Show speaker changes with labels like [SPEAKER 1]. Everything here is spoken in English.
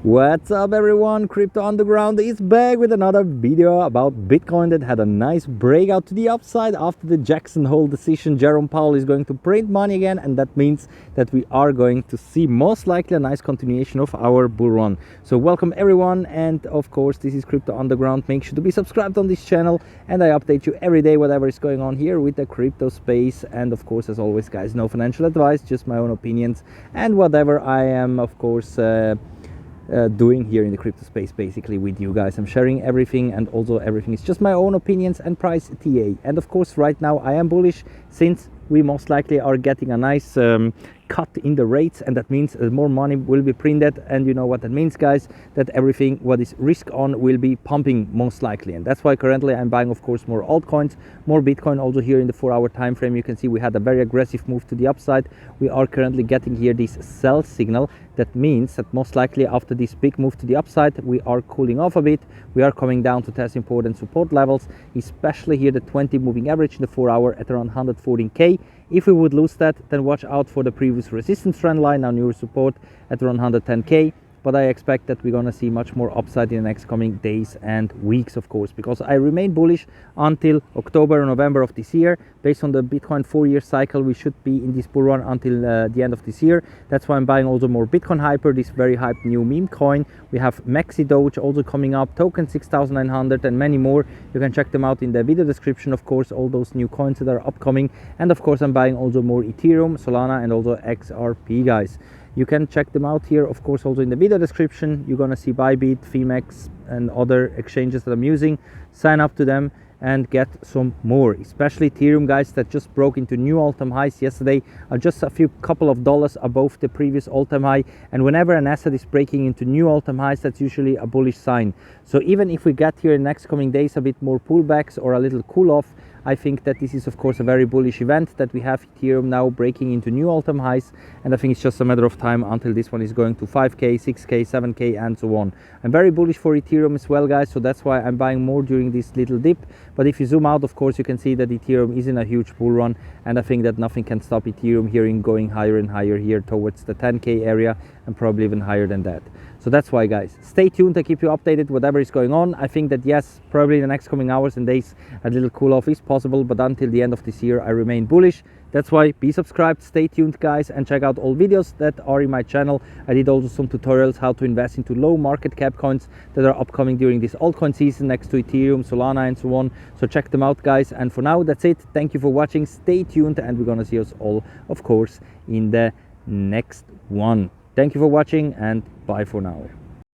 [SPEAKER 1] What's up everyone, Crypto Underground is back with another video about Bitcoin that had a nice breakout to the upside after the Jackson Hole decision. Jerome Powell is going to print money again, and that means that we are going to see most likely a nice continuation of our bull run. So welcome everyone, and of course this is Crypto Underground. Make sure to be subscribed on this channel, and I update you every day whatever is going on here with the crypto space. And of course, as always guys, no financial advice, just my own opinions and whatever I am of course doing here in the crypto space basically with you guys. I'm sharing everything, and also everything is just my own opinions and price TA. And of course right now I am bullish since we most likely are getting a nice cut in the rates, and that means more money will be printed. And you know what that means guys, that everything what is risk on will be pumping most likely. And that's why currently I'm buying of course more altcoins, more Bitcoin. Also here in the 4-hour time frame you can see we had a very aggressive move to the upside. We are currently getting here this sell signal. That means that most likely after this big move to the upside we are cooling off a bit. We are coming down to test important support levels, especially here the 20 moving average in the 4-hour at around 114k. If we would lose that, then watch out for the previous resistance trend line, our new support at around 110k. But I expect that we're gonna see much more upside in the next coming days and weeks, of course, because I remain bullish until October or November of this year. Based on the Bitcoin 4-year cycle, we should be in this bull run until the end of this year. That's why I'm buying also more Bitcoin Hyper, this very hyped new meme coin. We have Maxi Doge also coming up, Token 6900, and many more. You can check them out in the video description, of course, all those new coins that are upcoming. And of course, I'm buying also more Ethereum, Solana, and also XRP, guys. You can check them out here, of course, also in the video description. You're gonna see Bybit, Femex, and other exchanges that I'm using. Sign up to them and get some more, especially Ethereum, guys, that just broke into new all-time highs yesterday, are just a couple of dollars above the previous all-time high. And whenever an asset is breaking into new all-time highs, that's usually a bullish sign. So even if we get here in the next coming days a bit more pullbacks or a little cool off, I think that this is of course a very bullish event, that we have Ethereum now breaking into new all-time highs. And I think it's just a matter of time until this one is going to 5k, 6k, 7k, and so on. I'm very bullish for Ethereum as well, guys, so that's why I'm buying more during this little dip. But if you zoom out, of course, you can see that Ethereum is in a huge bull run, and I think that nothing can stop Ethereum here in going higher and higher here towards the 10k area, and probably even higher than that. So that's why, guys, stay tuned. I keep you updated whatever is going on. I think that yes, probably in the next coming hours and days a little cool off is possible, but until the end of this year I remain bullish. That's why be subscribed, stay tuned guys, and check out all videos that are in my channel. I did also some tutorials how to invest into low market cap coins that are upcoming during this altcoin season next to Ethereum, Solana, and so on. So check them out, guys. And for now, that's it. Thank you for watching. Stay tuned, and we're gonna see us all, of course, in the next one. Thank you for watching, and bye for now.